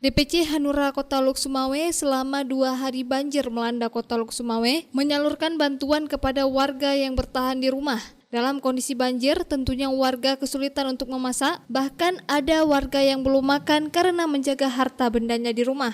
DPC Hanura Kota Luk Sumawe selama 2 hari banjir melanda Kota Luk Sumawe menyalurkan bantuan kepada warga yang bertahan di rumah. Dalam kondisi banjir, tentunya warga kesulitan untuk memasak, bahkan ada warga yang belum makan karena menjaga harta bendanya di rumah.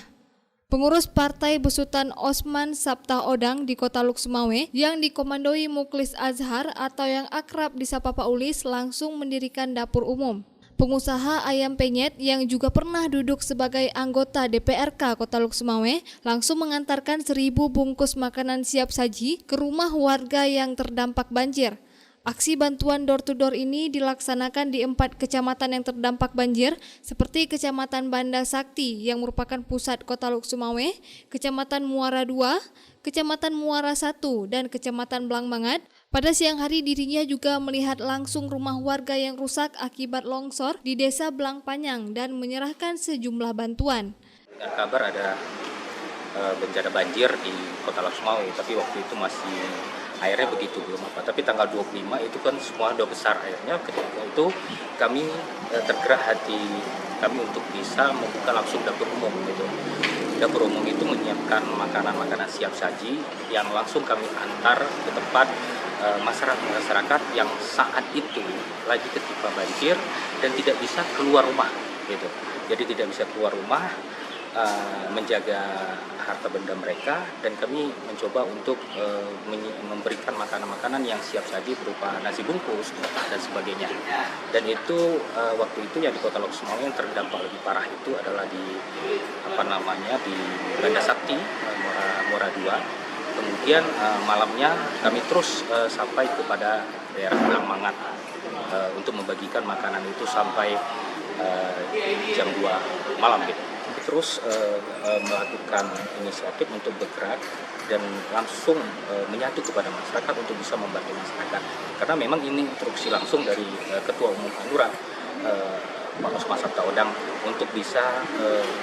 Pengurus Partai Besutan Osman Sabta Odang di Kota Luk Sumawe yang dikomandoi Muklis Azhar atau yang akrab disapa Pak Ulis langsung mendirikan dapur umum. Pengusaha ayam penyet yang juga pernah duduk sebagai anggota DPRK Kota Luk Sumawe langsung mengantarkan 1.000 bungkus makanan siap saji ke rumah warga yang terdampak banjir. Aksi bantuan door-to-door ini dilaksanakan di 4 kecamatan yang terdampak banjir seperti Kecamatan Banda Sakti yang merupakan pusat Kota Luk Sumawe, Kecamatan Muara II, Kecamatan Muara I, dan Kecamatan Blangmangat. Pada siang hari dirinya juga melihat langsung rumah warga yang rusak akibat longsor di Desa Blangpanyang dan menyerahkan sejumlah bantuan. Dengan kabar ada bencana banjir di Kota Luk Sumawe, tapi waktu itu masih airnya begitu belum apa. Tapi tanggal 25 itu kan semua udah besar airnya. Ketika itu kami tergerak hati kami untuk bisa membuka langsung dapur umum gitu. Dapur umum itu menyiapkan makanan-makanan siap saji yang langsung kami antar ke tempat masyarakat yang saat itu lagi ketimpa banjir dan tidak bisa keluar rumah gitu. Jadi tidak bisa keluar rumah, menjaga harta benda mereka, dan kami mencoba untuk memberikan makanan-makanan yang siap saji berupa nasi bungkus dan sebagainya. Dan itu waktu itu yang di Kota Luk Sumawe yang terdampak lebih parah itu adalah di di Banda Sakti, Muara II. Kemudian malamnya kami terus sampai kepada daerah Blangmangat untuk membagikan makanan itu sampai jam 2 malam gitu. Terus melakukan inisiatif untuk bergerak dan langsung menyatu kepada masyarakat untuk bisa membantu masyarakat. Karena memang ini instruksi langsung dari Ketua Umum Hanura, Pak Osman Sabta Odang, untuk bisa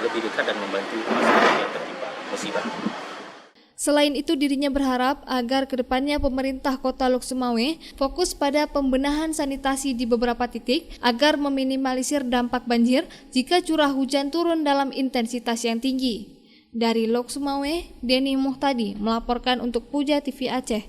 lebih dekat dan membantu masyarakat yang tertimpa musibah. Selain itu dirinya berharap agar kedepannya pemerintah Kota Luk Sumawe fokus pada pembenahan sanitasi di beberapa titik agar meminimalisir dampak banjir jika curah hujan turun dalam intensitas yang tinggi. Dari Luk Sumawe, Denny Muhtadi melaporkan untuk Puja TV Aceh.